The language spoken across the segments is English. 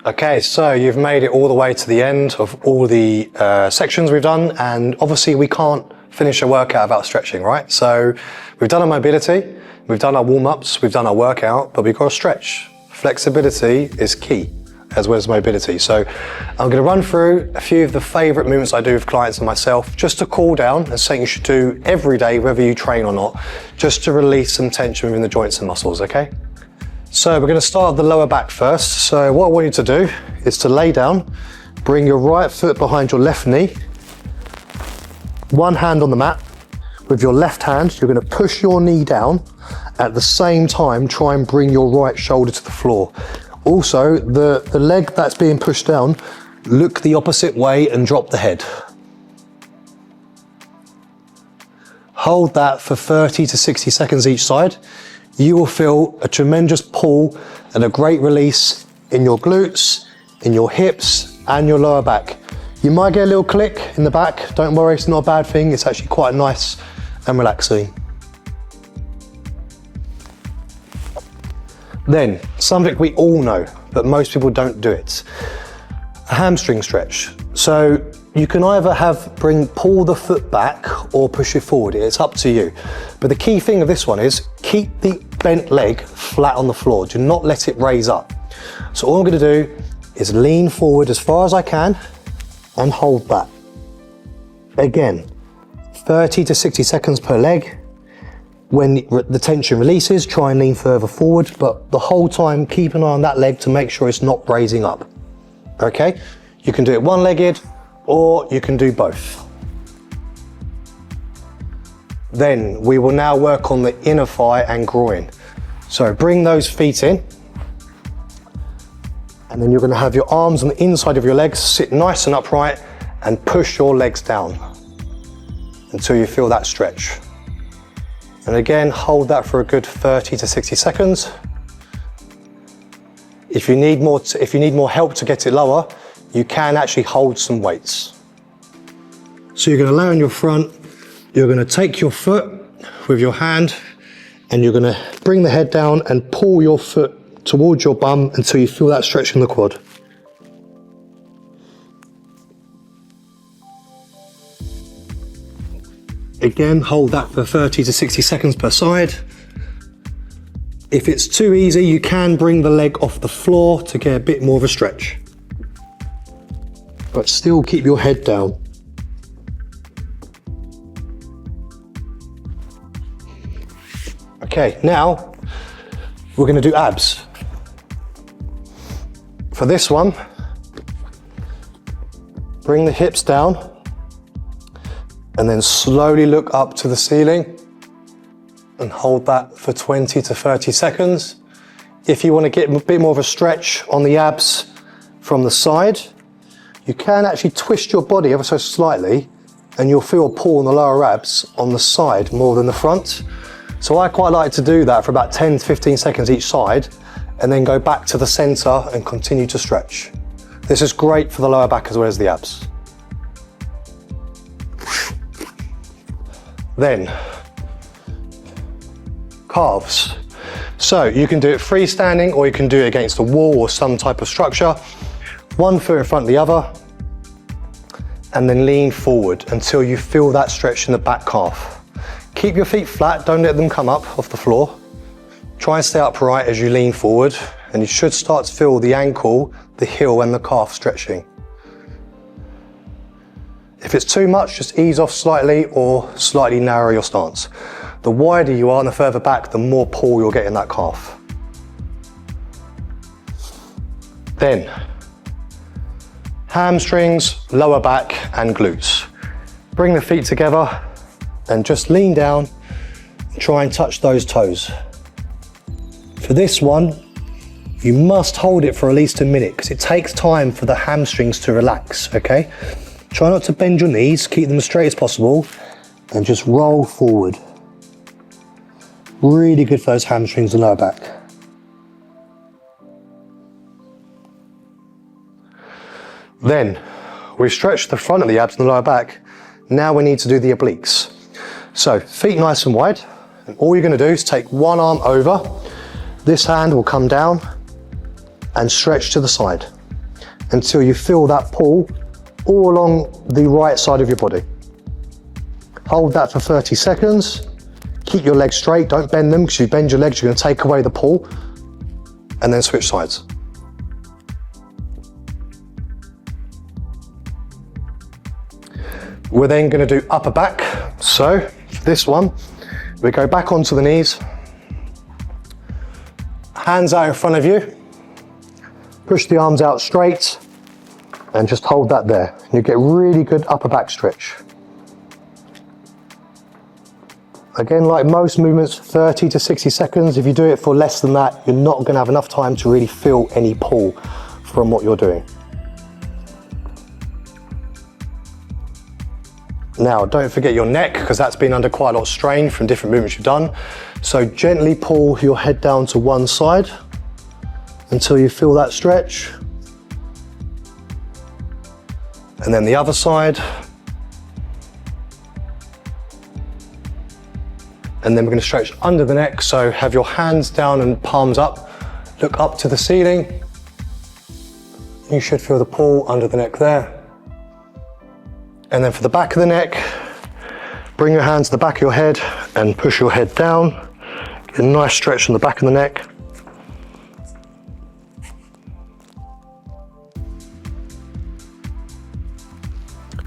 Okay, so you've made it all the way to the end of all the sections we've done, and obviously we can't finish a workout without stretching, right? So we've done our mobility, we've done our warm-ups, we've done our workout, but we've got to stretch. Flexibility is key, as well as mobility. So I'm going to run through a few of the favourite movements I do with clients and myself, just to cool down, and something you should do every day, whether you train or not, just to release some tension within the joints and muscles, okay? So we're going to start with the lower back first. So what I want you to do is to lay down, bring your right foot behind your left knee, one hand on the mat. With your left hand, you're going to push your knee down. At the same time, try and bring your right shoulder to the floor. Also, the leg that's being pushed down, look the opposite way and drop the head. Hold that for 30 to 60 seconds each side. You will feel a tremendous pull and a great release in your glutes, in your hips and your lower back. You might get a little click in the back. Don't worry, it's not a bad thing. It's actually quite nice and relaxing. Then, something we all know, but most people don't do it. A hamstring stretch. So you can either pull the foot back or push it forward. It's up to you. But the key thing of this one is keep the bent leg flat on the floor. Do not let it raise up. So all I'm going to do is lean forward as far as I can and hold that. Again, 30 to 60 seconds per leg. When the tension releases, try and lean further forward, but the whole time keep an eye on that leg to make sure it's not raising up. Okay? You can do it one-legged or you can do both. Then we will now work on the inner thigh and groin. So bring those feet in, and then you're going to have your arms on the inside of your legs, sit nice and upright and push your legs down until you feel that stretch. And again, hold that for a good 30 to 60 seconds. If you need more help to get it lower, you can actually hold some weights. So you're going to lay on your front, you're going to take your foot with your hand and you're going to bring the head down and pull your foot towards your bum until you feel that stretch in the quad. Again, hold that for 30 to 60 seconds per side. If it's too easy, you can bring the leg off the floor to get a bit more of a stretch. But still keep your head down. Okay, now we're going to do abs. For this one, bring the hips down and then slowly look up to the ceiling and hold that for 20 to 30 seconds. If you want to get a bit more of a stretch on the abs from the side, you can actually twist your body ever so slightly and you'll feel a pull on the lower abs on the side more than the front. So I quite like to do that for about 10 to 15 seconds each side and then go back to the center and continue to stretch. This is great for the lower back as well as the abs. Then, calves. So you can do it freestanding or you can do it against a wall or some type of structure. One foot in front of the other and then lean forward until you feel that stretch in the back calf. Keep your feet flat, don't let them come up off the floor. Try and stay upright as you lean forward and you should start to feel the ankle, the heel and the calf stretching. If it's too much, just ease off slightly or slightly narrow your stance. The wider you are and the further back, the more pull you'll get in that calf. Then, hamstrings, lower back and glutes. Bring the feet together and just lean down and try and touch those toes. For this one, you must hold it for at least a minute because it takes time for the hamstrings to relax, okay? Try not to bend your knees, keep them as straight as possible and just roll forward. Really good for those hamstrings and lower back. Then, we've stretched the front of the abs and the lower back. Now we need to do the obliques. So, feet nice and wide. And all you're going to do is take one arm over. This hand will come down and stretch to the side. until you feel that pull all along the right side of your body. Hold that for 30 seconds. Keep your legs straight, don't bend them, because you bend your legs, you're going to take away the pull, and then switch sides. We're then going to do upper back. So for this one, we go back onto the knees, hands out in front of you, push the arms out straight, and just hold that there. You get really good upper back stretch. Again, like most movements, 30 to 60 seconds. If you do it for less than that, you're not going to have enough time to really feel any pull from what you're doing. Now, don't forget your neck, because that's been under quite a lot of strain from different movements you've done. So gently pull your head down to one side until you feel that stretch. And then the other side. And then we're going to stretch under the neck. So have your hands down and palms up. Look up to the ceiling. You should feel the pull under the neck there. And then for the back of the neck, bring your hands to the back of your head and push your head down. Get a nice stretch on the back of the neck.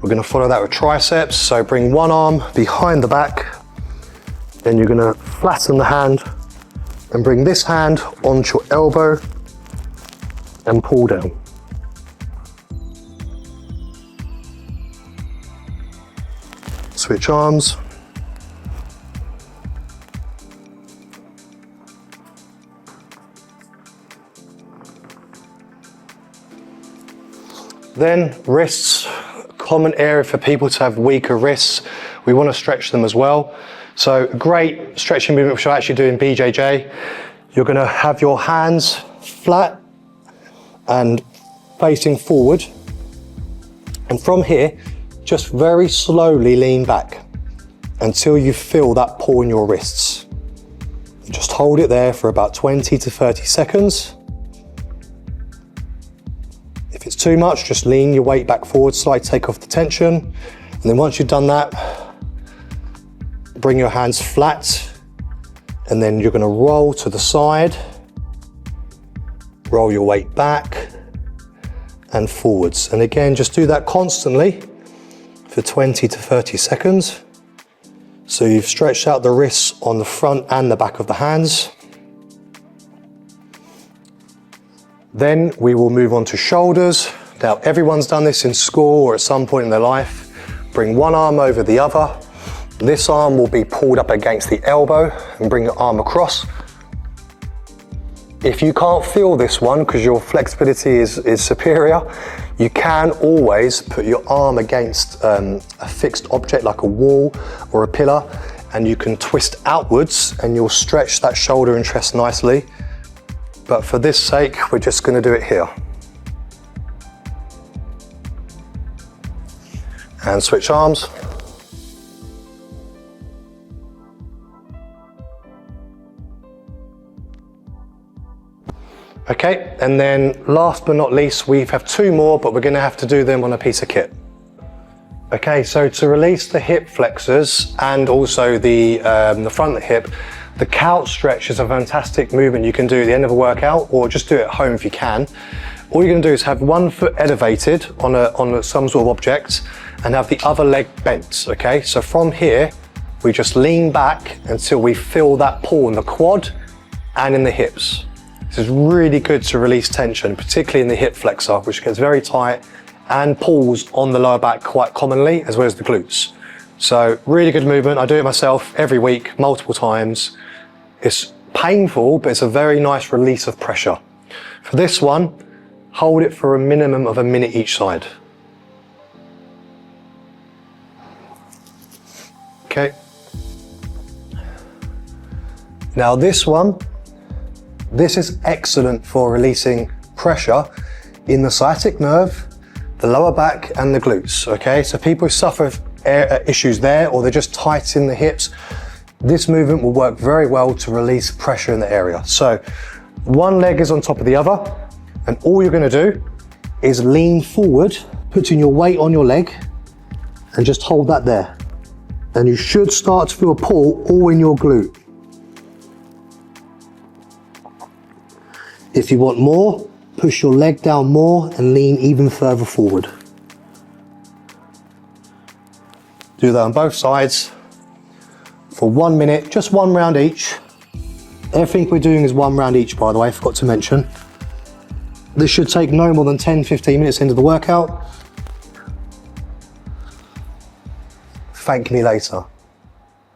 We're going to follow that with triceps. So bring one arm behind the back. Then you're going to flatten the hand and bring this hand onto your elbow and pull down. Switch arms. Then wrists, common area for people to have weaker wrists. We want to stretch them as well. So a great stretching movement, which I actually do in BJJ. You're going to have your hands flat and facing forward. And from here, just very slowly lean back until you feel that pull in your wrists. Just hold it there for about 20 to 30 seconds. If it's too much, just lean your weight back forward, slightly take off the tension. And then once you've done that, bring your hands flat, and then you're going to roll to the side, roll your weight back and forwards. And again, just do that constantly for 20 to 30 seconds. So you've stretched out the wrists on the front and the back of the hands. Then we will move on to shoulders. Now, everyone's done this in school or at some point in their life. Bring one arm over the other. This arm will be pulled up against the elbow and bring your arm across. If you can't feel this one because your flexibility is superior, you can always put your arm against a fixed object like a wall or a pillar, and you can twist outwards and you'll stretch that shoulder and chest nicely. But for this sake, we're just going to do it here. And switch arms. Okay, and then last but not least, we have two more, but we're going to have to do them on a piece of kit. Okay, so to release the hip flexors and also the front of the hip, the couch stretch is a fantastic movement you can do at the end of a workout, or just do it at home if you can. All you're going to do is have one foot elevated on some sort of object and have the other leg bent, okay? So from here, we just lean back until we feel that pull in the quad and in the hips. This is really good to release tension, particularly in the hip flexor, which gets very tight and pulls on the lower back quite commonly, as well as the glutes. So really good movement. I do it myself every week, multiple times. It's painful, but it's a very nice release of pressure. For this one, hold it for a minimum of a minute each side. Okay. Now this one, this is excellent for releasing pressure in the sciatic nerve, the lower back and the glutes, okay? So people who suffer issues there, or they're just tight in the hips, this movement will work very well to release pressure in the area. So one leg is on top of the other, and all you're gonna do is lean forward, putting your weight on your leg, and just hold that there. And you should start to feel a pull all in your glute. If you want more, push your leg down more and lean even further forward. Do that on both sides for 1 minute, just 1 round each. Everything we're doing is 1 round each, by the way, I forgot to mention. This should take no more than 10-15 minutes into the workout. Thank me later.